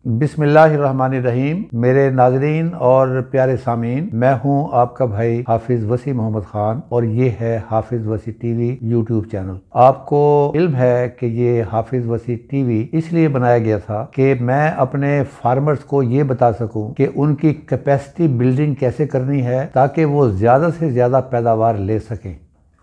बिस्मिल्लाहिर्रहमानिर्रहीम। मेरे नाजरीन और प्यारे सामीन, मैं हूं आपका भाई हाफिज वसी मोहम्मद खान और ये है हाफिज वसी टीवी यूट्यूब चैनल। आपको इल्म है कि ये हाफिज वसी टीवी इसलिए बनाया गया था कि मैं अपने फार्मर्स को ये बता सकूं कि उनकी कैपेसिटी बिल्डिंग कैसे करनी है ताकि वो ज्यादा से ज्यादा पैदावार ले सकें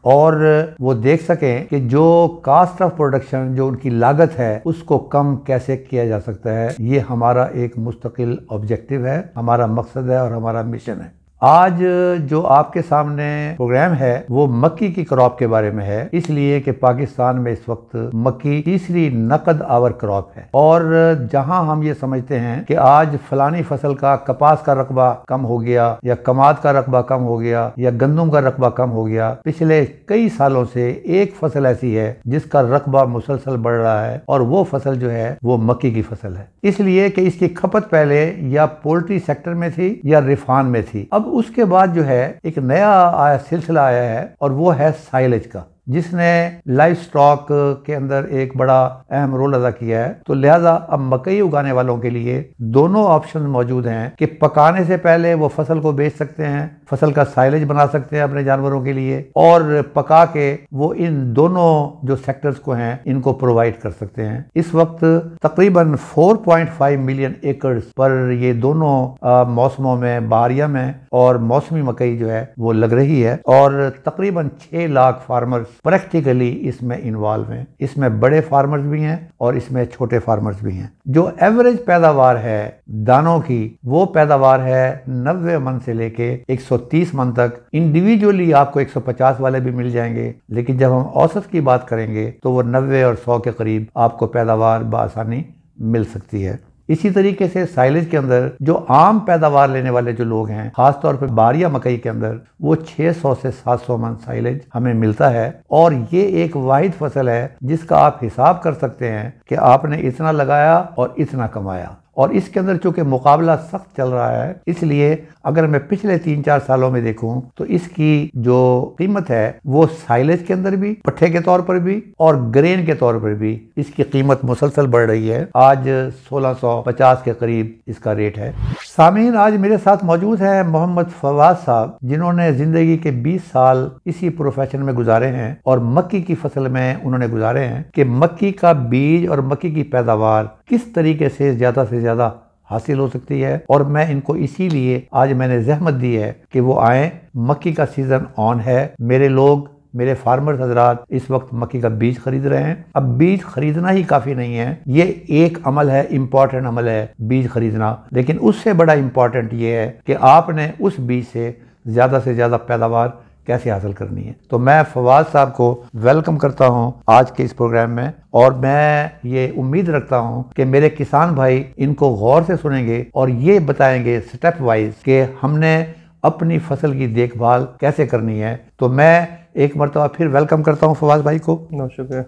और वो देख सकें कि जो कास्ट ऑफ प्रोडक्शन, जो उनकी लागत है, उसको कम कैसे किया जा सकता है। ये हमारा एक मुस्तकिल ऑब्जेक्टिव है, हमारा मकसद है और हमारा मिशन है। आज जो आपके सामने प्रोग्राम है वो मक्की की क्रॉप के बारे में है, इसलिए कि पाकिस्तान में इस वक्त मक्की तीसरी नकद आवर क्रॉप है और जहां हम ये समझते हैं कि आज फलानी फसल का कपास का रकबा कम हो गया या कमाद का रकबा कम हो गया या गंदम का रकबा कम हो गया, पिछले कई सालों से एक फसल ऐसी है जिसका रकबा मुसलसल बढ़ रहा है और वो फसल जो है वो मक्की की फसल है। इसलिए कि इसकी खपत पहले या पोल्ट्री सेक्टर में थी या रिफान में थी। अब उसके बाद जो है एक नया सिलसिला आया है और वो है साइलेज का, जिसने लाइव स्टॉक के अंदर एक बड़ा अहम रोल अदा किया है। तो लिहाजा अब मकई उगाने वालों के लिए दोनों ऑप्शन मौजूद हैं कि पकाने से पहले वो फसल को बेच सकते हैं, फसल का साइलेज बना सकते हैं अपने जानवरों के लिए, और पका के वो इन दोनों जो सेक्टर्स को हैं इनको प्रोवाइड कर सकते हैं। इस वक्त तकरीबन 4.5 मिलियन एकड़ पर ये दोनों मौसमों में, बहारिया में और मौसमी मकई जो है वो लग रही है और तकरीबन 6 लाख फार्मर्स प्रैक्टिकली इसमें इन्वॉल्व हैं। इसमें बड़े फार्मर्स भी हैं और इसमें छोटे फार्मर्स भी हैं। जो एवरेज पैदावार है दानों की, वो पैदावार है 90 मन से लेके 130 मन तक। इंडिविजुअली आपको 150 वाले भी मिल जाएंगे, लेकिन जब हम औसत की बात करेंगे तो वो 90 और 100 के करीब आपको पैदावार बआसानी मिल सकती है। इसी तरीके से साइलेज के अंदर जो आम पैदावार लेने वाले जो लोग हैं, खासतौर पर बारिया मकई के अंदर, वो 600 से 700 मन साइलेज हमें मिलता है और ये एक वाहिद फसल है जिसका आप हिसाब कर सकते हैं कि आपने इतना लगाया और इतना कमाया। और इसके अंदर चूंकि मुकाबला सख्त चल रहा है, इसलिए अगर मैं पिछले 3-4 सालों में देखूं तो इसकी जो कीमत है वो साइलेज के अंदर भी, पट्ठे के तौर पर भी और ग्रेन के तौर पर भी इसकी कीमत मुसलसल बढ़ रही है। आज 1650 के करीब इसका रेट है। सामीन, आज मेरे साथ मौजूद है मोहम्मद फवाद साहब, जिन्होंने जिंदगी के 20 साल इसी प्रोफेशन में गुजारे हैं और मक्की की फसल में उन्होंने गुजारे हैं कि मक्की का बीज और मक्की की पैदावार किस तरीके से ज्यादा हासिल हो सकती है। और मैं इनको इसीलिए आज मैंने जहमत दी है कि वो आए। मक्की का सीजन ऑन है। मेरे फार्मर्स हजरात इस वक्त मक्की का बीज खरीद रहे हैं। अब बीज खरीदना ही काफी नहीं है, ये एक अमल है, इम्पॉर्टेंट अमल है बीज खरीदना, लेकिन उससे बड़ा इम्पॉर्टेंट ये है कि आपने उस बीज से ज्यादा पैदावार कैसे हासिल करनी है। तो मैं फवाद साहब को वेलकम करता हूं आज के इस प्रोग्राम में और मैं ये उम्मीद रखता हूं कि मेरे किसान भाई इनको गौर से सुनेंगे और ये बताएंगे स्टेप वाइज कि हमने अपनी फसल की देखभाल कैसे करनी है। तो मैं एक मरतबा फिर वेलकम करता हूं फवाद भाई को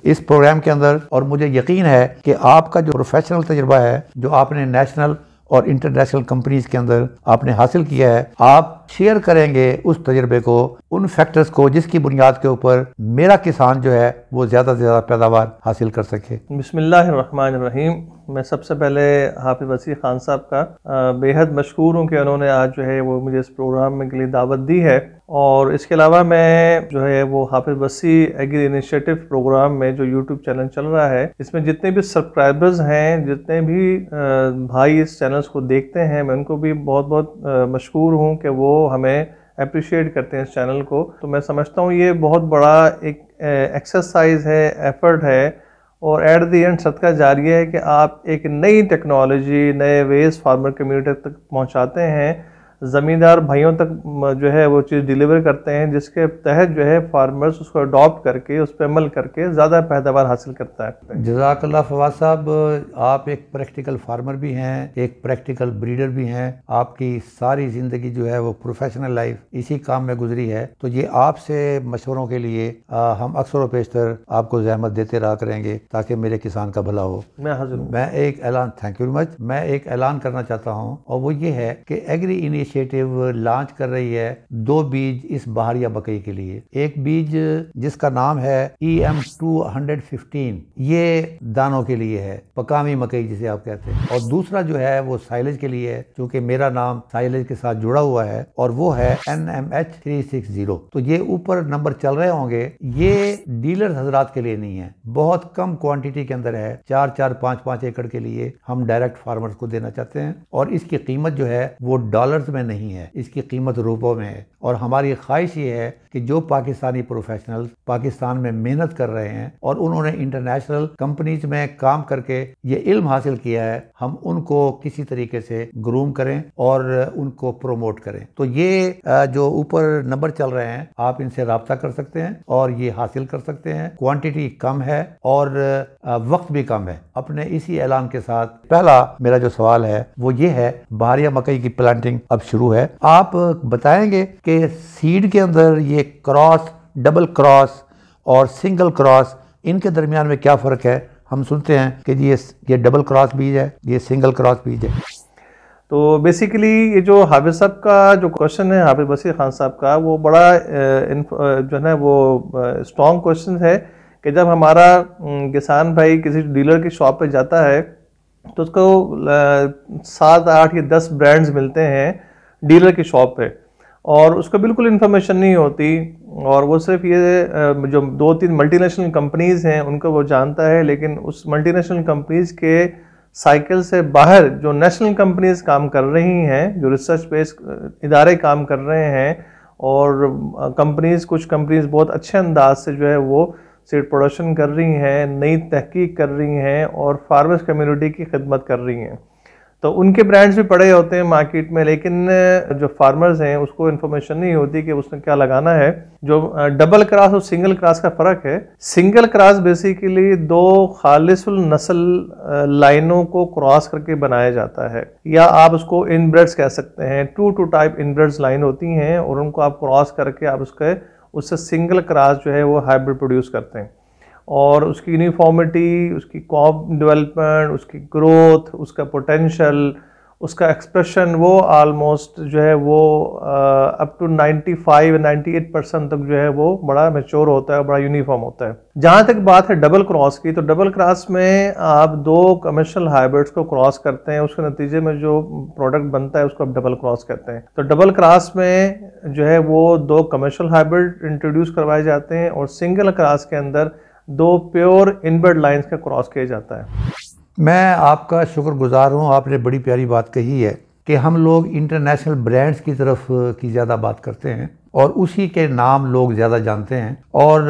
इस प्रोग्राम के अंदर। और मुझे यकीन है कि आपका जो प्रोफेशनल तजुर्बा है, जो आपने नेशनल और इंटरनेशनल कंपनीज के अंदर आपने हासिल किया है, आप शेयर करेंगे उस तजुर्बे को, उन फैक्टर्स को जिसकी बुनियाद के ऊपर मेरा किसान जो है वो ज़्यादा से ज़्यादा पैदावार हासिल कर सके। बिस्मिल्लाहिर्रहमानिर्रहीम। मैं सबसे पहले हाफिज वसी खान साहब का बेहद मशकूर हूँ कि उन्होंने आज जो है वो मुझे इस प्रोग्राम में के लिए दावत दी है। और इसके अलावा मैं जो है वो हाफिज वसी एग्री इनिशिएटिव प्रोग्राम में जो यूट्यूब चैनल चल रहा है, इसमें जितने भी सब्सक्राइबर्स हैं, जितने भी भाई इस चैनल्स को देखते हैं, मैं उनको भी बहुत बहुत मशकूर हूँ कि वो हमें अप्रिशिएट करते हैं इस चैनल को। तो मैं समझता हूँ ये बहुत बड़ा एक एक्सरसाइज है, एफर्ट है और एट द एंड सदका जारिया है कि आप एक नई टेक्नोलॉजी, नए वेज फार्मर कम्युनिटी तक पहुँचाते हैं, ज़मींदार भाइयों तक जो है वो चीज़ डिलीवर करते हैं, जिसके तहत जो है फार्मर्स उसको अडॉप्ट करके उस पर अमल करके ज़्यादा पैदावार हासिल करता है। जज़ाकल्लाह फवाद साहब, आप एक प्रैक्टिकल फार्मर भी हैं, एक प्रैक्टिकल ब्रीडर भी हैं। आपकी सारी ज़िंदगी जो है वो प्रोफेशनल लाइफ इसी काम में गुजरी है। तो ये आपसे मशवरों के लिए हम अक्सर व पेशतर आपको ज़हमत देते रहा करेंगे ताकि मेरे किसान का भला हो। मैं एक ऐलान, थैंक यू वेरी मच, मैं एक ऐलान करना चाहता हूँ और वो ये है कि एग्री इनिशिएटिव इनिशिएटिव लॉन्च कर रही है 2 बीज इस बहारिया मकई के लिए। एक बीज जिसका नाम है EM215, ये दानों के लिए है, पकामी मकई जिसे आप कहते हैं, और दूसरा जो है वो साइलेज के लिए है, क्योंकि मेरा नाम साइलेज के साथ जुड़ा हुआ है, और वो है NMH360। तो ये ऊपर नंबर चल रहे होंगे, ये डीलर हजरात के लिए नहीं है, बहुत कम क्वांटिटी के अंदर है, 4-4, 5-5 एकड़ के लिए हम डायरेक्ट फार्मर्स को देना चाहते हैं। और इसकी कीमत जो है वो डॉलर्स में नहीं है, इसकी कीमत रुपयों में है। और हमारी ख्वाहिश ये है कि जो पाकिस्तानी प्रोफेशनल्स पाकिस्तान में मेहनत कर रहे हैं और उन्होंने इंटरनेशनल कंपनीज में काम करके ये इल्म हासिल किया है, हम उनको किसी तरीके से ग्रूम करें और उनको प्रोमोट करें। तो ये जो ऊपर नंबर चल रहे हैं, आप इनसे राब्ता कर सकते हैं और ये हासिल कर सकते हैं। क्वांटिटी कम है और वक्त भी कम है। अपने इसी ऐलान के साथ पहला मेरा जो सवाल है वो ये है, बहारिया मकई की प्लांटिंग अब शुरू है। आप बताएंगे कि सीड के अंदर ये क्रॉस, डबल क्रॉस और सिंगल क्रॉस, इनके दरमियान में क्या फ़र्क है? हम सुनते हैं कि ये डबल क्रॉस बीज है, ये सिंगल क्रॉस बीज है। तो बेसिकली ये जो हाफिज साहब का जो क्वेश्चन है, हाफिज वसीम खान साहब का, वो बड़ा जो है ना वो स्ट्रॉन्ग क्वेश्चन है कि जब हमारा किसान भाई किसी डीलर की शॉप पे जाता है तो उसको 7, 8 या 10 ब्रांड्स मिलते हैं डीलर की शॉप पे, और उसको बिल्कुल इन्फॉर्मेशन नहीं होती, और वो सिर्फ ये जो 2-3 मल्टीनेशनल कंपनीज़ हैं उनको वो जानता है, लेकिन उस मल्टीनेशनल कंपनीज़ के साइकिल से बाहर जो नेशनल कंपनीज़ काम कर रही हैं, जो रिसर्च बेस्ड इदारे काम कर रहे हैं, और कुछ कंपनीज़ बहुत अच्छे अंदाज से जो है वो सीड प्रोडक्शन कर रही हैं, नई तहकीक कर रही हैं और फार्मर्स कम्युनिटी की खिदमत कर रही हैं, तो उनके ब्रांड्स भी पड़े होते हैं मार्केट में, लेकिन जो फार्मर्स हैं उसको इन्फॉर्मेशन नहीं होती कि उसने क्या लगाना है। जो डबल क्रॉस और सिंगल क्रॉस का फ़र्क है, सिंगल क्रॉस बेसिकली 2 खालिसुल नस्ल लाइनों को क्रॉस करके बनाया जाता है, या आप उसको इनब्रेड्स कह सकते हैं। 2 टाइप इनब्रेड्स लाइन होती हैं और उनको आप क्रॉस करके आप उससे सिंगल क्रॉस जो है वो हाइब्रिड प्रोड्यूस करते हैं, और उसकी यूनिफॉर्मिटी, उसकी क्रॉप डेवलपमेंट, उसकी ग्रोथ, उसका पोटेंशियल, उसका एक्सप्रेशन, वो ऑलमोस्ट जो है वो अप टू 95-98% तक जो है वो बड़ा मैच्योर होता है, बड़ा यूनिफॉर्म होता है। जहाँ तक बात है डबल क्रॉस की, तो डबल क्रॉस में आप 2 कमर्शियल हाइब्रिड्स को क्रॉस करते हैं, उसके नतीजे में जो प्रोडक्ट बनता है उसको आप डबल क्रॉस कहते हैं। तो डबल क्रॉस में जो है वो 2 कमर्शियल हाइब्रिड इंट्रोड्यूस करवाए जाते हैं, और सिंगल क्रॉस के अंदर 2 प्योर इनबर्ड लाइन्स का क्रॉस किया जाता है। मैं आपका शुक्रगुजार हूँ, आपने बड़ी प्यारी बात कही है कि हम लोग इंटरनेशनल ब्रांड्स की तरफ की ज़्यादा बात करते हैं और उसी के नाम लोग ज़्यादा जानते हैं, और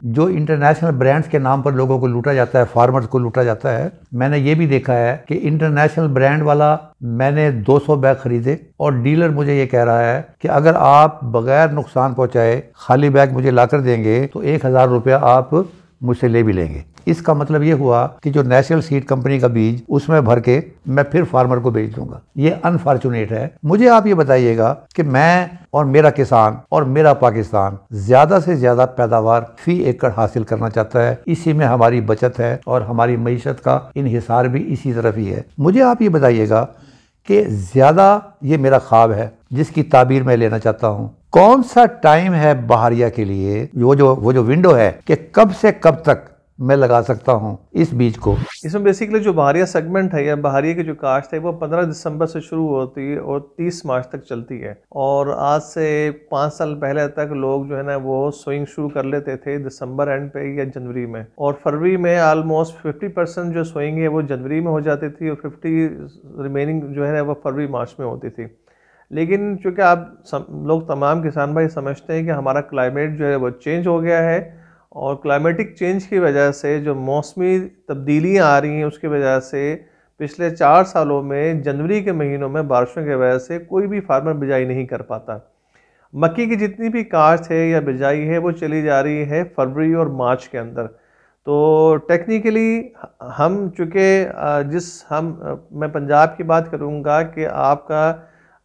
जो इंटरनेशनल ब्रांड्स के नाम पर लोगों को लूटा जाता है, फार्मर्स को लूटा जाता है। मैंने ये भी देखा है कि इंटरनेशनल ब्रांड वाला मैंने 200 बैग खरीदे और डीलर मुझे ये कह रहा है कि अगर आप बगैर नुकसान पहुँचाए खाली बैग मुझे ला कर देंगे तो 1000 रुपया आप मुझसे ले भी लेंगे। इसका मतलब ये हुआ कि जो नेशनल सीड कंपनी का बीज उसमें भर के मैं फिर फार्मर को बेच दूंगा। ये अनफॉर्चुनेट है। मुझे आप ये बताइएगा कि मैं और मेरा किसान और मेरा पाकिस्तान ज्यादा से ज्यादा पैदावार फी एकड़ हासिल करना चाहता है, इसी में हमारी बचत है और हमारी मईशत का इन्हिसार भी इसी तरफ ही है। मुझे आप ये बताइएगा कि ज्यादा, ये मेरा ख्वाब है जिसकी ताबीर मैं लेना चाहता हूँ, कौन सा टाइम है बहारिया के लिए, वो जो विंडो है कि कब से कब तक मैं लगा सकता हूं इस बीज को? इसमें बेसिकली जो बहारिया सेगमेंट है या बहारिया की जो काश्त है वो 15 दिसंबर से शुरू होती है और 30 मार्च तक चलती है, और आज से 5 साल पहले तक लोग जो है ना वो सोइंग शुरू कर लेते थे दिसंबर एंड पे या जनवरी में, और फरवरी में आलमोस्ट 50% जो सोइंग है वो जनवरी में हो जाती थी और 50 रिमेनिंग जो है ना वो फरवरी मार्च में होती थी। लेकिन चूँकि आप लोग तमाम किसान भाई समझते हैं कि हमारा क्लाइमेट जो है वो चेंज हो गया है, और क्लाइमेटिक चेंज की वजह से जो मौसमी तब्दीलियाँ आ रही हैं उसकी वजह से पिछले 4 सालों में जनवरी के महीनों में बारिशों की वजह से कोई भी फार्मर बिजाई नहीं कर पाता। मक्की की जितनी भी काश्त है या बिजाई है वो चली जा रही है फरवरी और मार्च के अंदर। तो टेक्निकली हम चूँकि मैं पंजाब की बात करूँगा कि आपका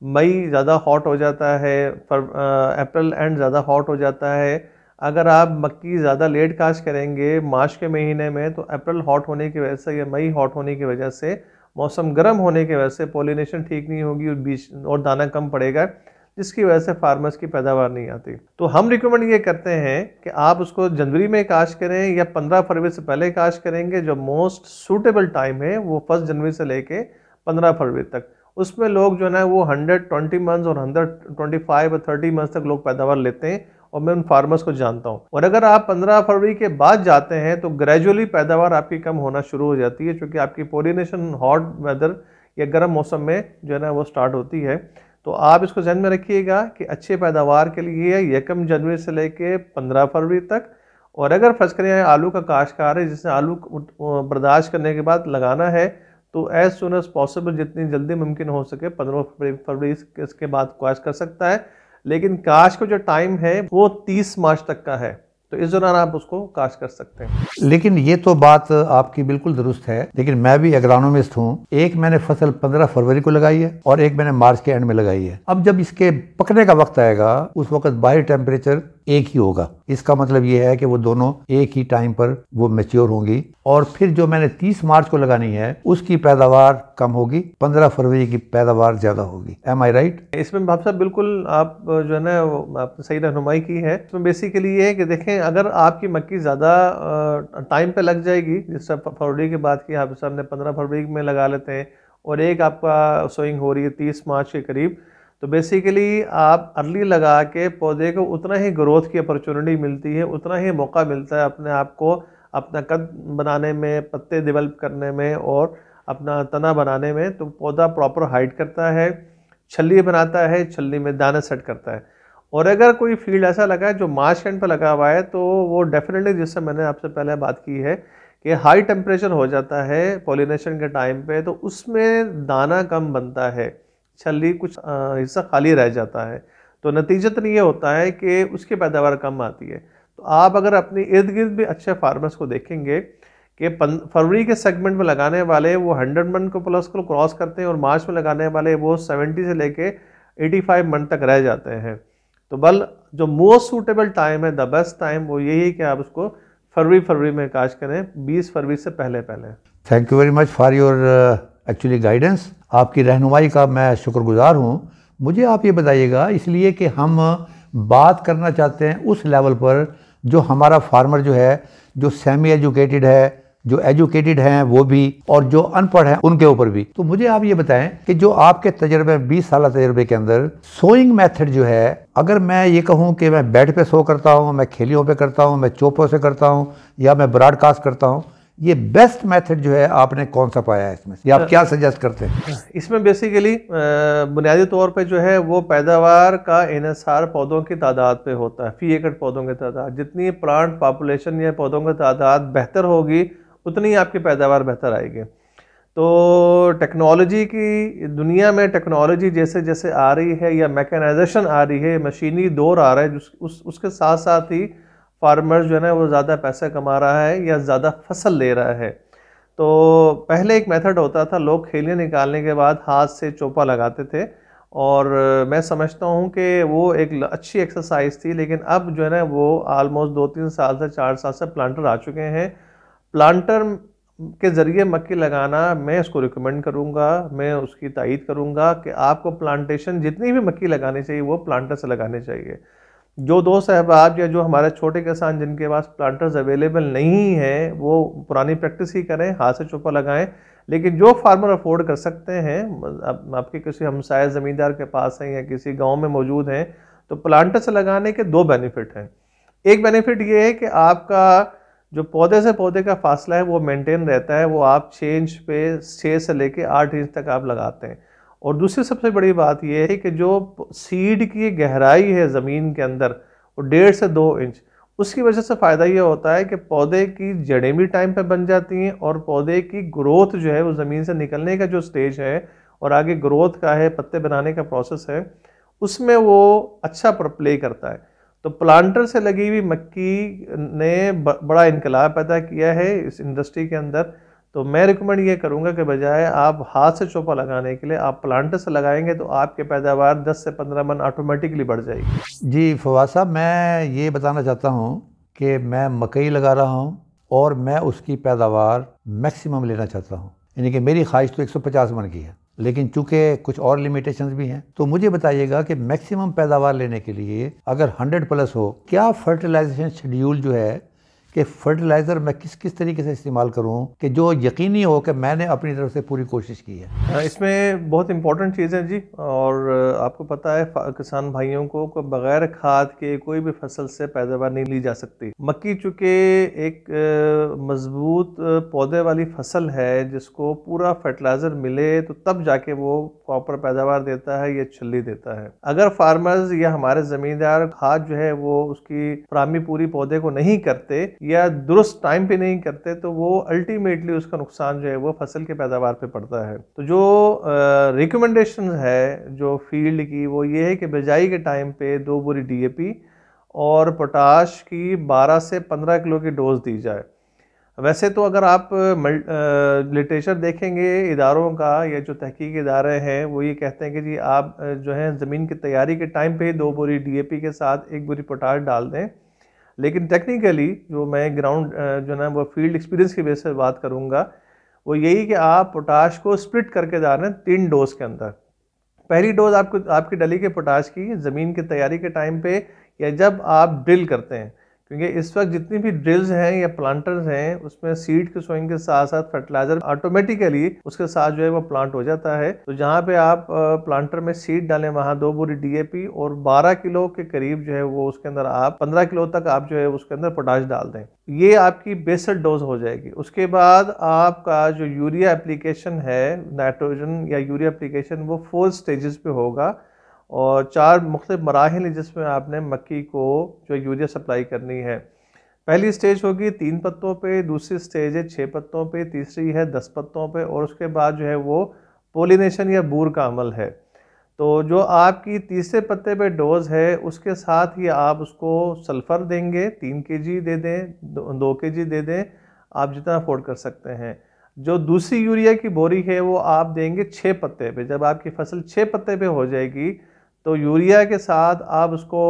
मई ज़्यादा हॉट हो जाता है, अप्रैल एंड ज़्यादा हॉट हो जाता है। अगर आप मक्की ज़्यादा लेट काश्त करेंगे मार्च के महीने में तो अप्रैल हॉट होने की वजह से या मई हॉट होने की वजह से मौसम गर्म होने की वजह से पॉलिनेशन ठीक नहीं होगी और बीज और दाना कम पड़ेगा, जिसकी वजह से फार्मर्स की पैदावार नहीं आती। तो हम रिकमेंड ये करते हैं कि आप उसको जनवरी में काश्त करें या 15 फरवरी से पहले काश्त करेंगे। जो मोस्ट सूटेबल टाइम है वो 1 जनवरी से लेके 15 फरवरी तक। उसमें लोग जो है ना वो 120 मंथ्स और 125 और 30 मंथ्स तक लोग पैदावार लेते हैं, और मैं उन फार्मर्स को जानता हूं। और अगर आप 15 फरवरी के बाद जाते हैं तो ग्रेजुअली पैदावार आपकी कम होना शुरू हो जाती है, क्योंकि आपकी पॉलिनेशन हॉट वेदर या गर्म मौसम में जो है ना वो स्टार्ट होती है। तो आप इसको ध्यान में रखिएगा कि अच्छे पैदावार के लिए 1 जनवरी से लेके 15 फरवरी तक। और अगर फर्ज करें आलू का काश्तकार है जिसने आलू बर्दाश्त करने के बाद लगाना है, तो एज सुन एज पॉसिबल, जितनी जल्दी मुमकिन हो सके 15 फरवरी इसके बाद काश्त कर सकता है। लेकिन काश्त का जो टाइम है वो 30 मार्च तक का है, तो इस दौरान आप उसको काश्त कर सकते हैं। लेकिन ये तो बात आपकी बिल्कुल दुरुस्त है, लेकिन मैं भी एग्रोनॉमिस्ट हूँ। एक मैंने फसल 15 फरवरी को लगाई है और एक मैंने मार्च के एंड में लगाई है। अब जब इसके पकने का वक्त आएगा उस वक्त बाहरी टेम्परेचर एक ही होगा। इसका मतलब ये है कि वो दोनों एक ही टाइम पर वो मैच्योर होंगी, और फिर जो मैंने 30 मार्च को लगानी है उसकी पैदावार कम होगी, 15 फरवरी की पैदावार ज्यादा होगी। एम आई राइट? इसमें भाई साहब बिल्कुल आप जो है ना आपने सही रहनुमाई की है। इसमें बेसिकली ये है कि देखें, अगर आपकी मक्की ज़्यादा टाइम पे लग जाएगी, जिस फरवरी की बात की आप साहब ने 15 फरवरी में लगा लेते हैं, और एक आपका सोइंग हो रही है 30 मार्च के करीब, तो बेसिकली आप अर्ली लगा के पौधे को उतना ही ग्रोथ की अपॉर्चुनिटी मिलती है, उतना ही मौका मिलता है अपने आप को अपना कद बनाने में, पत्ते डेवलप करने में और अपना तना बनाने में। तो पौधा प्रॉपर हाइट करता है, छल्ली बनाता है, छल्ली में दाना सेट करता है। और अगर कोई फील्ड ऐसा लगा है जो मार्च एंड पर लगा हुआ है, तो वो डेफिनेटली, जिससे मैंने आपसे पहले बात की है कि हाई टेम्परेचर हो जाता है पॉलिनेशन के टाइम पे, तो उसमें दाना कम बनता है, छल्ली कुछ हिस्सा खाली रह जाता है। तो नतीजतन ये होता है कि उसकी पैदावार कम आती है। तो आप अगर अपने इर्द गिर्द भी अच्छे फार्मर्स को देखेंगे कि फरवरी के सेगमेंट में लगाने वाले वो 100 मंथ को प्लस को क्रॉस करते हैं, और मार्च में लगाने वाले वो 70 से लेके 85 मंथ तक रह जाते हैं। तो बल जो मोस्ट सूटेबल टाइम है, द बेस्ट टाइम, वो यही है कि आप उसको फरवरी में काश्त करें, 20 फरवरी से पहले। Thank you very much for your actually guidance. आपकी रहनुमाई का मैं शुक्रगुजार हूँ। मुझे आप ये बताइएगा, इसलिए कि हम बात करना चाहते हैं उस लेवल पर जो हमारा फार्मर जो है, जो सेमी एजुकेटेड है, जो एजुकेटेड हैं वो भी, और जो अनपढ़ हैं उनके ऊपर भी। तो मुझे आप ये बताएं कि जो आपके तजर्बे 20 साल तजर्बे के अंदर सोइंग मेथड जो है, अगर मैं ये कहूँ कि मैं बेड पे सो करता हूँ, मैं खेलियों पे करता हूँ, मैं चोपों से करता हूँ, या मैं ब्रॉडकास्ट करता हूँ, ये बेस्ट मेथड जो है आपने कौन सा पाया है इसमें, या आप क्या सजेस्ट करते हैं? इसमें बेसिकली बुनियादी तौर पे जो है वो पैदावार का इन्हिसार पौधों की तादाद पे होता है, फी एकड़ पौधों की तादाद। जितनी प्लांट पॉपुलेशन या पौधों की तादाद बेहतर होगी, उतनी आपकी पैदावार बेहतर आएगी। तो टेक्नोलॉजी की दुनिया में, टेक्नोलॉजी जैसे जैसे आ रही है या मैकेनाइजेशन आ रही है, मशीनी दौर आ रहा है, उसके साथ साथ ही फार्मर जो है ना वो ज़्यादा पैसा कमा रहा है या ज़्यादा फसल ले रहा है। तो पहले एक मेथड होता था, लोग खेलियाँ निकालने के बाद हाथ से चोपा लगाते थे, और मैं समझता हूँ कि वो एक अच्छी एक्सरसाइज थी। लेकिन अब जो है ना वो आलमोस्ट 2-3 साल से 4 साल से प्लांटर आ चुके हैं। प्लांटर के ज़रिए मक्की लगाना मैं उसको रिकमेंड करूँगा, मैं उसकी तायीद करूँगा कि आपको प्लांटेशन जितनी भी मक्की लगानी चाहिए वो प्लांटर से लगानी चाहिए। जो दोस्त अहबाब या जो हमारे छोटे किसान जिनके पास प्लांटर्स अवेलेबल नहीं हैं, वो पुरानी प्रैक्टिस ही करें, हाथ से चोपा लगाएं। लेकिन जो फार्मर अफोर्ड कर सकते हैं, आपके किसी हमसाया ज़मींदार के पास हैं या किसी गांव में मौजूद हैं, तो प्लांटर से लगाने के 2 बेनिफिट हैं। एक बेनिफिट ये है कि आपका जो पौधे से पौधे का फासला है वो मेंटेन रहता है, वो आप 6 इंच पे 6 से लेके 8 इंच तक आप लगाते हैं। और दूसरी सबसे बड़ी बात यह है कि जो सीड की गहराई है ज़मीन के अंदर वो 1.5 से 2 इंच, उसकी वजह से फ़ायदा ये होता है कि पौधे की जड़ें भी टाइम पे बन जाती हैं, और पौधे की ग्रोथ जो है वो ज़मीन से निकलने का जो स्टेज है और आगे ग्रोथ का है, पत्ते बनाने का प्रोसेस है, उसमें वो अच्छा प्ले करता है। तो प्लांटर से लगी हुई मक्की ने बड़ा इनकलाब पैदा किया है इस इंडस्ट्री के अंदर। तो मैं रिकमेंड ये करूंगा कि बजाय आप हाथ से चोपा लगाने के लिए आप प्लांटर से लगाएंगे तो आपके पैदावार 10 से 15 मन ऑटोमेटिकली बढ़ जाएगी। जी फवाद साहब, मैं ये बताना चाहता हूँ कि मैं मकई लगा रहा हूँ और मैं उसकी पैदावार मैक्सिमम लेना चाहता हूँ। यानी कि मेरी ख्वाहिश तो 150 मन की है, लेकिन चूंकि कुछ और लिमिटेशंस भी हैं। तो मुझे बताइएगा कि मैक्सिमम पैदावार लेने के लिए अगर 100 प्लस हो, क्या फर्टिलाइजेशन शेड्यूल जो है कि फर्टिलाइज़र मैं किस किस तरीके से इस्तेमाल करूं कि जो यकीनी हो कि मैंने अपनी तरफ से पूरी कोशिश की है। इसमें बहुत इंपॉर्टेंट चीज़ है जी, और आपको पता है किसान भाइयों को बगैर खाद के कोई भी फसल से पैदावार नहीं ली जा सकती। मक्की चूँकि एक मजबूत पौधे वाली फसल है जिसको पूरा फर्टिलाइज़र मिले तो तब जाके वो प्रॉपर पैदावार देता है या छल्ली देता है। अगर फार्मर्स या हमारे ज़मींदार खाद जो है वो उसकी फराहमी पूरी पौधे को नहीं करते या दुरुस्त टाइम पे नहीं करते तो वो अल्टीमेटली उसका नुकसान जो है वो फसल के पैदावार पे पड़ता है। तो जो रिकमेंडेशन है जो फील्ड की वो ये है कि बिजाई के टाइम पे 2 बोरी DAP और पोटाश की 12 से 15 किलो की डोज दी जाए। वैसे तो अगर आप लिटरेचर देखेंगे इदारों का या जो तहकीक इदारे हैं वो ये कहते हैं कि जी आप जो है ज़मीन की तैयारी के टाइम पे ही 2 बोरी DAP के साथ 1 बोरी पोटाश डाल दें। लेकिन टेक्निकली जो मैं ग्राउंड जो ना वो फील्ड एक्सपीरियंस की बेस पर बात करूँगा वो यही कि आप पोटाश को स्प्लिट करके डालें 3 डोज के अंदर। पहली डोज आपकी डली के पोटाश की ज़मीन की तैयारी के टाइम पे या जब आप ड्रिल करते हैं, क्योंकि इस वक्त जितनी भी ड्रिल्स हैं या प्लांटर्स हैं उसमें सीड के सोइंग के साथ साथ फर्टिलाइजर ऑटोमेटिकली उसके साथ जो है वो प्लांट हो जाता है। तो जहाँ पे आप प्लांटर में सीड डालें वहाँ 2 बोरी DAP और 12 किलो के करीब जो है वो उसके अंदर आप 15 किलो तक आप जो है उसके अंदर पोटाश डाल दें। ये आपकी बेसल डोज हो जाएगी। उसके बाद आपका जो यूरिया एप्लीकेशन है, नाइट्रोजन या यूरिया एप्लीकेशन, वो 4 स्टेजेस पे होगा और 4 मुख्तलिफ मराहिल जिसमें आपने मक्की को जो यूरिया सप्लाई करनी है। पहली स्टेज होगी 3 पत्तों पे, दूसरी स्टेज है 6 पत्तों पे, तीसरी है 10 पत्तों पे और उसके बाद जो है वो पोलिनेशन या बूर का अमल है। तो जो आपकी तीसरे पत्ते पे डोज है उसके साथ ही आप उसको सल्फ़र देंगे, 3 kg दे दें, 2 kg दे दें, आप जितना अफोर्ड कर सकते हैं। जो दूसरी यूरिया की बोरी है वो आप देंगे 6 पत्ते पे। जब आपकी फसल 6 पत्ते पे हो जाएगी तो यूरिया के साथ आप उसको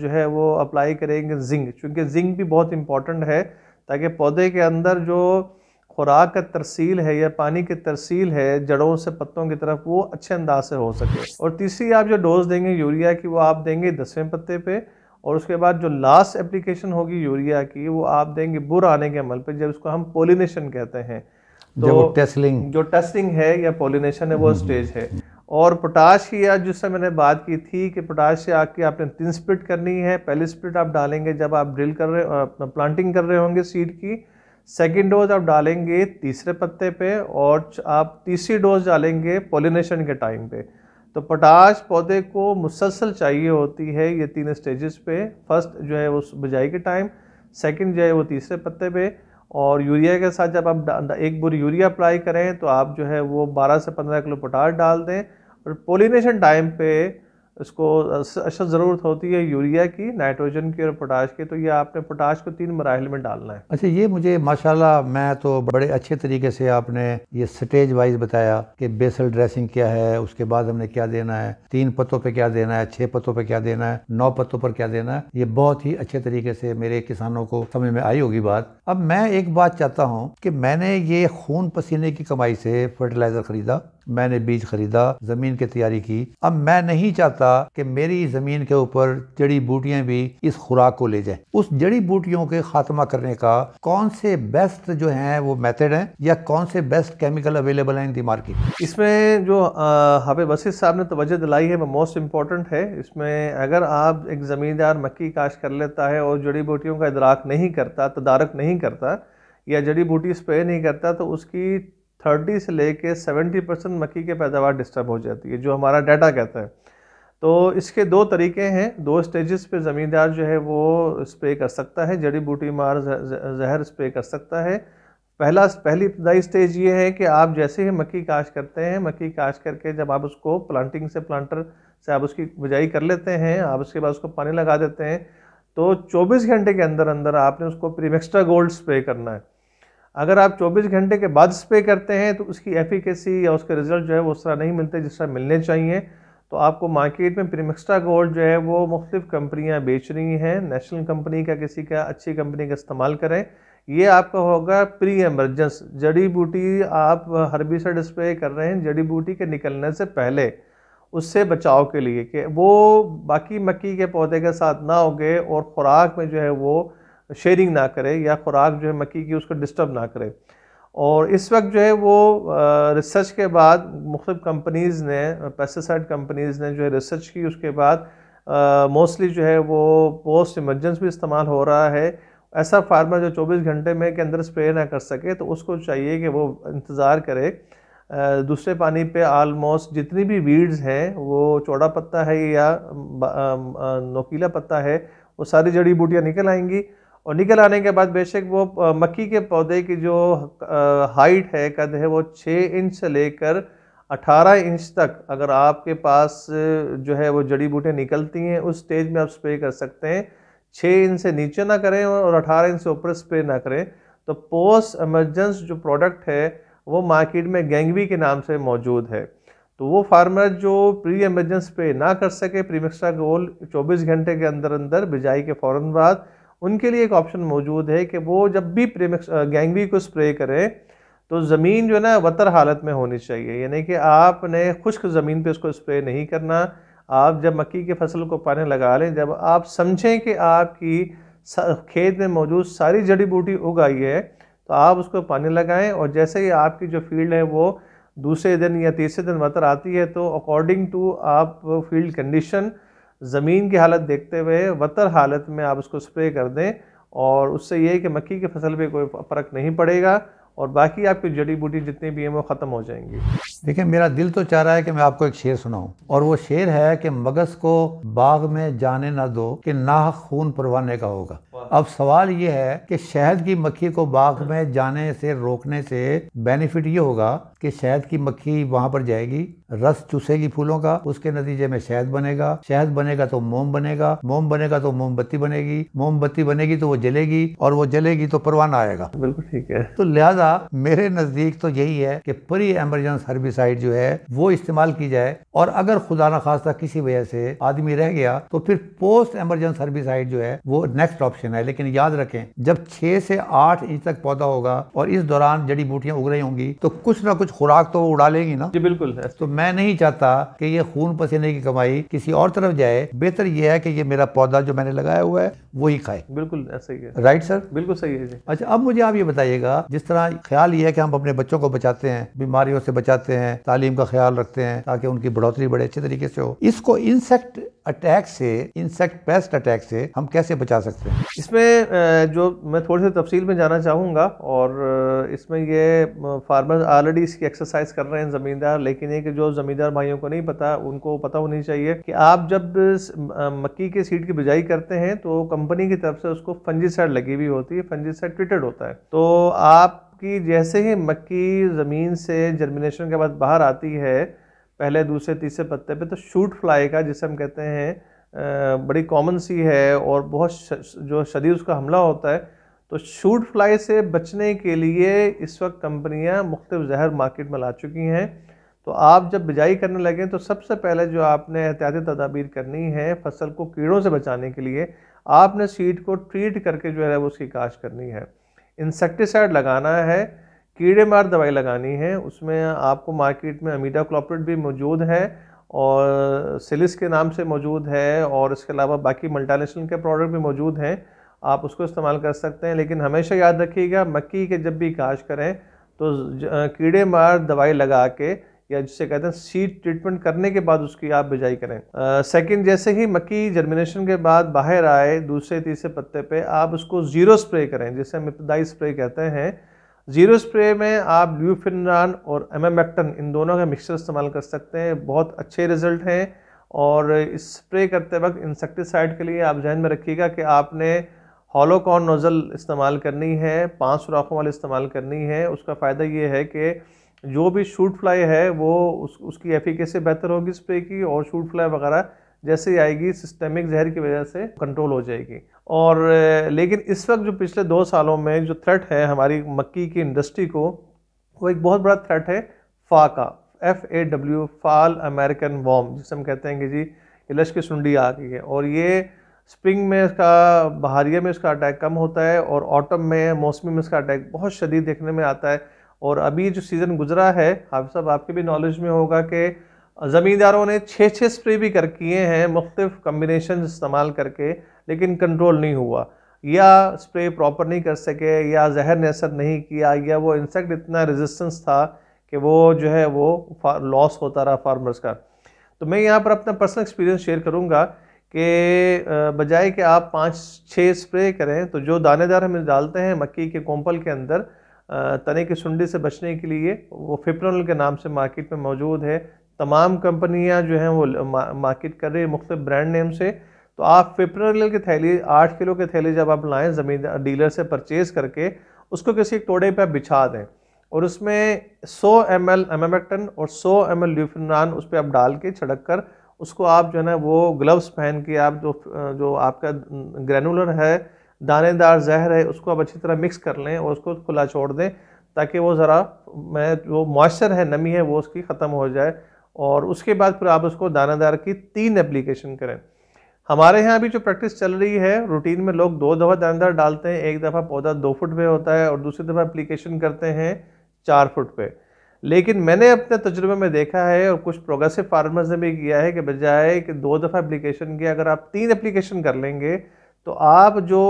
जो है वो अप्लाई करेंगे जिंक, क्योंकि जिंक भी बहुत इंपॉर्टेंट है ताकि पौधे के अंदर जो खुराक का तरसील है या पानी की तरसील है जड़ों से पत्तों की तरफ वो अच्छे अंदाज से हो सके। और तीसरी आप जो डोज देंगे यूरिया की वो आप देंगे 10वें पत्ते पे और उसके बाद जो लास्ट एप्लीकेशन होगी यूरिया की वो आप देंगे बुर आने के अमल पे, जब उसको हम पोलिनेशन कहते हैं। तो जो टेस्टिंग है या पोलिनेशन है वो स्टेज है। और पोटाश की आज जिससे मैंने बात की थी कि पोटाश से आके आपने 3 स्प्लिट करनी है। पहली स्प्लिट आप डालेंगे जब आप ड्रिल कर रहे प्लांटिंग कर रहे होंगे सीड की। सेकेंड डोज आप डालेंगे तीसरे पत्ते पे और आप तीसरी डोज डालेंगे पोलिनेशन के टाइम पे। तो पोटाश पौधे को मुसलसल चाहिए होती है ये 3 स्टेजेस पे। फर्स्ट जो है वो बिजाई के टाइम, सेकंड जो है वो तीसरे पत्ते पे और यूरिया के साथ जब आप 1 बोरी यूरिया अप्लाई करें तो आप जो है वो 12 से 15 किलो पोटाश डाल दें। और पोलिनेशन टाइम पे इसको अशद ज़रूरत होती है यूरिया की, नाइट्रोजन की और पोटाश की। तो ये आपने पोटाश को 3 मराहिल में डालना है। अच्छा, ये मुझे माशाल्लाह मैं तो बड़े अच्छे तरीके से आपने ये स्टेज वाइज बताया कि बेसल ड्रेसिंग क्या है, उसके बाद हमने क्या देना है, 3 पत्तों पे क्या देना है, 6 पत्तों पे क्या देना है, 9 पत्तों पर क्या देना है। ये बहुत ही अच्छे तरीके से मेरे किसानों को समझ में आई होगी बात। अब मैं एक बात चाहता हूँ कि मैंने ये खून पसीने की कमाई से फर्टिलाइजर खरीदा, मैंने बीज खरीदा, जमीन की तैयारी की। अब मैं नहीं चाहता कि मेरी जमीन के ऊपर जड़ी बूटियां भी इस खुराक को ले जाएं। उस जड़ी बूटियों के खात्मा करने का कौन से बेस्ट जो हैं वो मेथड हैं या कौन से बेस्ट केमिकल अवेलेबल हैं इन दी मार्केट? इसमें जो हाफिज वसीम साहब ने तवज्जो दिलाई है वो मोस्ट इम्पॉर्टेंट है। इसमें अगर आप एक ज़मींदार मक्की काश्त कर लेता है और जड़ी बूटियों का इदराक नहीं करता, तदारक नहीं करता या जड़ी बूटी स्प्रे नहीं करता तो उसकी 30 से लेके 70% मक्की के पैदावार डिस्टर्ब हो जाती है, जो हमारा डाटा कहता है। तो इसके 2 तरीके हैं, 2 स्टेजेस पे ज़मींदार जो है वो स्प्रे कर सकता है, जड़ी बूटी मार जहर स्प्रे कर सकता है। पहली इब्तदाई स्टेज ये है कि आप जैसे ही मक्की काश्त करते हैं, मक्की काश्त करके जब आप उसको प्लांटिंग से प्लांटर से आप उसकी बिजाई कर लेते हैं, आप उसके बाद उसको पानी लगा देते हैं, तो 24 घंटे के अंदर अंदर आपने उसको प्रीमिक्सड गोल्ड स्प्रे करना है। अगर आप 24 घंटे के बाद स्प्रे करते हैं तो उसकी एफिकेसी या उसके रिजल्ट जो है वो उस तरह नहीं मिलते जिस तरह मिलने चाहिए। तो आपको मार्केट में प्रीमिक्सड गोल्ड जो है वो मुख्तलिफ कंपनियां बेच रही हैं। नेशनल कंपनी का, किसी का, अच्छी कंपनी का इस्तेमाल करें ये आपका होगा प्री एमरजेंस। जड़ी बूटी आप हर्बिसाइड स्प्रे कर रहे हैं जड़ी बूटी के निकलने से पहले, उससे बचाव के लिए कि वो बाकी मक्की के पौधे के साथ ना उगे और ख़ुराक में जो है वो शेयरिंग ना करे या ख़ुराक जो है मक्की की उसको डिस्टर्ब ना करे। और इस वक्त जो है वो रिसर्च के बाद मुख्तलिफ कंपनीज़ ने, पेस्टिसाइड कंपनीज़ ने जो है रिसर्च की, उसके बाद मोस्टली जो है वो पोस्ट इमरजेंस भी इस्तेमाल हो रहा है। ऐसा फार्मर जो 24 घंटे में के अंदर स्प्रे ना कर सके तो उसको चाहिए कि वो इंतज़ार करे दूसरे पानी पे। आलमोस्ट जितनी भी वीड्स हैं, वो चौड़ा पत्ता है या नोकीला पत्ता है, वो सारी जड़ी बूटियाँ निकल आएंगी। और निकल आने के बाद बेशक वो मक्की के पौधे की जो हाइट है, कद है, वो 6 इंच से लेकर 18 इंच तक अगर आपके पास जो है वो जड़ी बूटियाँ निकलती हैं, उस स्टेज में आप स्प्रे कर सकते हैं। 6 इंच से नीचे ना करें और 18 इंच से ऊपर स्प्रे ना करें। तो पोस्ट इमरजेंस जो प्रोडक्ट है वो मार्केट में गैंगवी के नाम से मौजूद है। तो वो फार्मर जो प्री एमरजेंस स्प्रे ना कर सके प्रीमिक्सटा गोल्ड 24 घंटे के अंदर अंदर बिजाई के फ़ौरन बाद, उनके लिए एक ऑप्शन मौजूद है कि वो जब भी गैंगवी को स्प्रे करें तो ज़मीन जो है ना वतर हालत में होनी चाहिए, यानी कि आपने खुश्क ज़मीन पे उसको स्प्रे नहीं करना। आप जब मक्की की फसल को पानी लगा लें, जब आप समझें कि आपकी खेत में मौजूद सारी जड़ी बूटी उग आई है, तो आप उसको पानी लगाएं। और जैसे ही आपकी जो फील्ड है वो दूसरे दिन या तीसरे दिन वतर आती है, तो अकॉर्डिंग टू आप फील्ड कंडीशन, ज़मीन की हालत देखते हुए वतर हालत में आप उसको स्प्रे कर दें। और उससे ये है कि मक्की की फसल पे कोई फ़र्क नहीं पड़ेगा और बाकी आपकी जड़ी बूटी जितनी भी हैं वो ख़त्म हो जाएंगी। देखिए, मेरा दिल तो चाह रहा है कि मैं आपको एक शेर सुनाऊं, और वो शेर है कि मगज़ को बाग में जाने ना दो कि नाहक खून परवाने का होगा। अब सवाल ये है कि शहद की मक्खी को बाग में जाने से रोकने से बेनिफिट ये होगा कि शहद की मक्खी वहां पर जाएगी, रस चूसेगी फूलों का, उसके नतीजे में शहद बनेगा, शहद बनेगा तो मोम बनेगा, मोम बनेगा तो मोमबत्ती बनेगी, मोमबत्ती बनेगी तो वो जलेगी, और वो जलेगी तो परवाना आएगा। बिल्कुल ठीक है। तो लिहाजा मेरे नज़दीक तो यही है कि प्री एमरजेंस हर्बिसाइड जो है वो इस्तेमाल की जाए। और अगर खुदा न खास्ता किसी वजह से आदमी रह गया तो फिर पोस्ट एमरजेंस हर्बिसाइड जो है वो नेक्स्ट ऑप्शन है। लेकिन याद रखें, जब 6 से 8 इंच तक पौधा होगा और इस दौरान जड़ी बूटियां उग रही होंगी तो कुछ ना कुछ खुराक तो उड़ा लेगी ना। जी बिल्कुल है। तो मैं नहीं चाहता कि ये खून पसीने की कमाई किसी और तरफ जाए। बेहतर ये है कि ये मेरा पौधा जो मैंने लगाया हुआ है वही खाए। बिल्कुल ऐसा ही है। Right sir? बिल्कुल सही है जी। अच्छा, अब मुझे आप ये बताइएगा, जिस तरह ख्याल ये है कि हम अपने बच्चों को बचाते हैं, बीमारियों से बचाते हैं, तालीम का ख्याल रखते हैं ताकि उनकी बढ़ोतरी बड़े अच्छे तरीके से हो, इसको इंसेक्ट अटैक से, इंसेक्ट पेस्ट अटैक से हम कैसे बचा सकते हैं? इसमें जो मैं थोड़ी सी तफसील में जाना चाहूँगा, और इसमें ये फार्मर्स ऑलरेडी इसकी एक्सरसाइज कर रहे हैं ज़मींदार, लेकिन ये कि जो ज़मींदार भाइयों को नहीं पता, उनको पता होनी चाहिए कि आप जब मक्की के सीड की बिजाई करते हैं तो कंपनी की तरफ से उसको फंजीसाइड लगी हुई होती है, फंजीसाइड ट्रीटेड होता है। तो आपकी जैसे ही मक्की ज़मीन से जर्मिनेशन के बाद बाहर आती है, पहले दूसरे तीसरे पत्ते पे, तो शूट फ्लाई का, जिसे हम कहते हैं, बड़ी कॉमन सी है और बहुत जो शदीद उसका हमला होता है। तो शूट फ्लाई से बचने के लिए इस वक्त कंपनियां मुख्तलिफ जहर मार्केट में ला चुकी हैं। तो आप जब बिजाई करने लगें तो सबसे पहले जो आपने एहतियाती तदाबीर करनी है फसल को कीड़ों से बचाने के लिए, आपने सीड को ट्रीट करके जो है वो उसकी काश्त करनी है, इंसेक्टिसाइड लगाना है, कीड़े मार दवाई लगानी है। उसमें आपको मार्केट में अमीडाक्लोप्रिड भी मौजूद है और सिलिस के नाम से मौजूद है, और इसके अलावा बाकी मल्टीनेशनल के प्रोडक्ट भी मौजूद हैं, आप उसको इस्तेमाल कर सकते हैं। लेकिन हमेशा याद रखिएगा, मक्की के जब भी काश्त करें तो कीड़े मार दवाई लगा के, या जिसे कहते हैं सीड ट्रीटमेंट करने के बाद उसकी आप बिजाई करें। सेकंड, जैसे ही मक्की जर्मिनेशन के बाद बाहर आए दूसरे तीसरे पत्ते पे, आप उसको ज़ीरो स्प्रे करें, जिसे हम इब्तदाई स्प्रे कहते हैं। ज़ीरो स्प्रे में आप ल्यूफिनरान और एमामेक्टिन, इन दोनों का मिक्सचर इस्तेमाल कर सकते हैं, बहुत अच्छे रिजल्ट हैं। और इस स्प्रे करते वक्त इंसेक्टिसाइड के लिए आप जहन में रखिएगा कि आपने हॉलो कॉर्न नोज़ल इस्तेमाल करनी है, 5 सुराखों वाली इस्तेमाल करनी है। उसका फ़ायदा ये है कि जो भी शूट फ्लाई है वो उसकी एफिकेसी बेहतर होगी स्प्रे की, और शूट फ्लाई वगैरह जैसे ही आएगी सिस्टेमिक जहर की वजह से कंट्रोल हो जाएगी। और लेकिन इस वक्त जो पिछले 2 सालों में जो थ्रेट है हमारी मक्की की इंडस्ट्री को, वो एक बहुत बड़ा थ्रेट है फा का, FAW, फाल अमेरिकन वॉर्म, जिसे हम कहते हैं कि जी इलश की सुंडी आ गई है। और ये स्प्रिंग में इसका, बहारिया में इसका अटैक कम होता है, और ऑटम में, मौसमी में इसका अटैक बहुत शदीद देखने में आता है। और अभी जो सीज़न गुजरा है, हाफिज़ साहब आपके भी नॉलेज में होगा कि ज़मींदारों ने 6 स्प्रे भी कर किए हैं मुख्तलिफ कम्बिनेशन इस्तेमाल करके, लेकिन कंट्रोल नहीं हुआ, या स्प्रे प्रॉपर नहीं कर सके, या जहर ने असर नहीं किया, या वो इंसेक्ट इतना रेजिस्टेंस था कि वो जो है वो लॉस होता रहा फार्मर्स का। तो मैं यहाँ पर अपना पर्सनल एक्सपीरियंस शेयर करूँगा कि बजाय कि आप 5-6 स्प्रे करें, तो जो दानेदार हम डालते हैं मक्की के कोंपल के अंदर तने की सुंडी से बचने के लिए, वो फिप्रोनिल के नाम से मार्केट में मौजूद है। तमाम कंपनियां जो हैं वो मार्केट कर रही है मुख्तलिफ ब्रांड नेम से। तो आप फिप्रोनिल की थैली, 8 किलो की थैली जब आप लाएँ ज़मीन डीलर से परचेज़ करके, उसको किसी एक टोड़े पर बिछा दें, और उसमें 100 ml एमामेक्टिन और 100 ml ल्यूफिनान उस पर आप डाल के छिड़क कर, उसको आप जो है ना वो ग्लव्स पहन के, आप जो आपका ग्रेनुलर है, दानेदार जहर है, उसको आप अच्छी तरह मिक्स कर लें और उसको खुला छोड़ दें, ताकि वो ज़रा जो मॉइस्चर है, नमी है, वो उसकी ख़त्म हो जाए। और उसके बाद फिर आप उसको दानेदार की 3 एप्लीकेशन करें। हमारे यहाँ भी जो प्रैक्टिस चल रही है, रूटीन में लोग 2 दफ़ा दानेदार डालते हैं। एक दफ़ा पौधा 2 फुट पे होता है और दूसरी दफ़ा एप्लीकेशन करते हैं 4 फुट पे। लेकिन मैंने अपने तजुर्बे में देखा है, और कुछ प्रोग्रेसिव फार्मर्स ने भी किया है, कि बजाय कि 2 दफ़ा एप्लीकेशन किया, अगर आप 3 एप्लीकेशन कर लेंगे, तो आप जो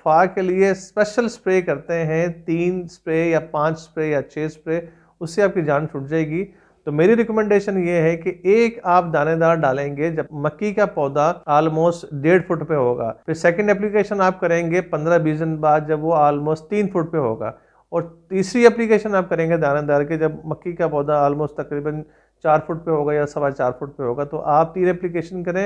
फा के लिए स्पेशल स्प्रे करते हैं, 3 स्प्रे या 5 स्प्रे या 6 स्प्रे, उससे आपकी जान छूट जाएगी। तो मेरी रिकमेंडेशन ये है कि एक आप दानेदार डालेंगे जब मक्की का पौधा ऑलमोस्ट 1.5 फुट पे होगा, फिर सेकंड एप्लीकेशन आप करेंगे 15-20 दिन बाद जब वो ऑलमोस्ट 3 फुट पे होगा, और तीसरी एप्लीकेशन आप करेंगे दानेदार के जब मक्की का पौधा ऑलमोस्ट तकरीबन 4 फुट पे होगा या 4.25 फुट पे होगा। तो आप 3 एप्लीकेशन करें,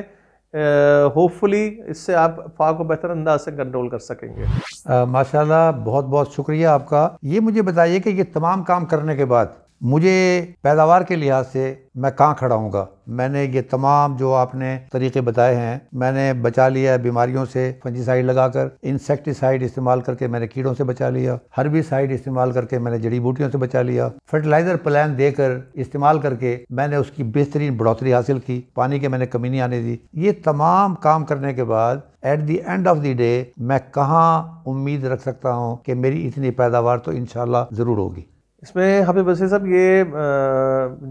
होपफुली इससे आप फा को बेहतर अंदाज से कंट्रोल कर सकेंगे। माशाल्लाह, बहुत बहुत शुक्रिया आपका। ये मुझे बताइए कि ये तमाम काम करने के बाद मुझे पैदावार के लिहाज से मैं कहाँ खड़ा हूँगा? मैंने ये तमाम जो आपने तरीके बताए हैं, मैंने बचा लिया बीमारियों से, फंजीसाइड लगाकर, इंसेक्टिसाइड इस्तेमाल करके मैंने कीड़ों से बचा लिया, हर्बिसाइड इस्तेमाल करके मैंने जड़ी बूटियों से बचा लिया, फर्टिलाइजर प्लान देकर इस्तेमाल करके मैंने उसकी बेहतरीन बढ़ोतरी हासिल की, पानी की मैंने कमी नहीं आने दी। ये तमाम काम करने के बाद at the end of the day मैं कहाँ उम्मीद रख सकता हूँ कि मेरी इतनी पैदावार तो इंशाल्लाह ज़रूर होगी? इसमें हाफिज़ वसीम साहब, ये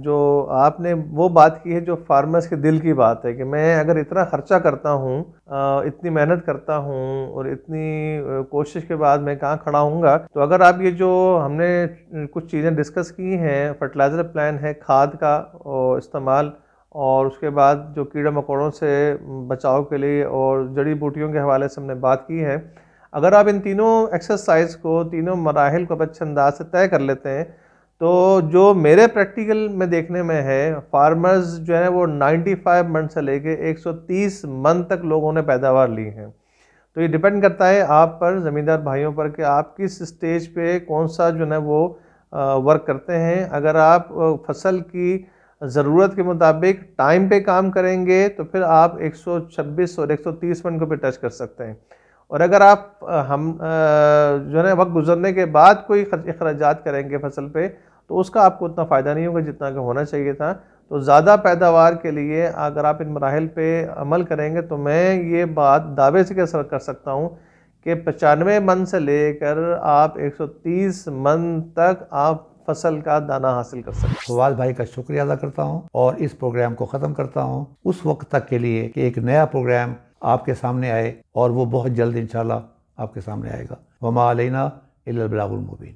जो आपने वो बात की है जो फार्मर्स के दिल की बात है, कि मैं अगर इतना खर्चा करता हूँ, इतनी मेहनत करता हूँ, और इतनी कोशिश के बाद मैं कहाँ खड़ा हूँगा। तो अगर आप ये जो हमने कुछ चीज़ें डिस्कस की हैं, फर्टिलाइज़र प्लान है, खाद का इस्तेमाल, और उसके बाद जो कीड़े मकोड़ों से बचाव के लिए और जड़ी बूटियों के हवाले से हमने बात की है, अगर आप इन तीनों एक्सरसाइज को, तीनों मराहिल को अच्छे अंदाज से तय कर लेते हैं, तो जो मेरे प्रैक्टिकल में देखने में है, फार्मर्स जो है वो 95 मन से लेके 130 मन तक लोगों ने पैदावार ली है। तो ये डिपेंड करता है आप पर, ज़मींदार भाइयों पर, कि आप किस स्टेज पे कौन सा जो है वो वर्क करते हैं। अगर आप फसल की ज़रूरत के मुताबिक टाइम पे काम करेंगे, तो फिर आप 126 और 130 मन को भी टच कर सकते हैं। और अगर आप जो है वक्त गुजरने के बाद कोई अखराजात करेंगे फसल पे, तो उसका आपको उतना फ़ायदा नहीं होगा जितना कि होना चाहिए था। तो ज़्यादा पैदावार के लिए अगर आप इन मराहिल पे अमल करेंगे, तो मैं ये बात दावे से कर सकता हूँ कि 95 मन से लेकर आप 130 मन तक आप फसल का दाना हासिल कर सकते हैं। फवाद भाई का शुक्रिया अदा करता हूँ और इस प्रोग्राम को ख़त्म करता हूँ उस वक्त तक के लिए कि एक नया प्रोग्राम आपके सामने आए, और वो बहुत जल्द इंशाल्लाह आपके सामने आएगा। वमा अलैना इल्लल बलागुल मुबीन।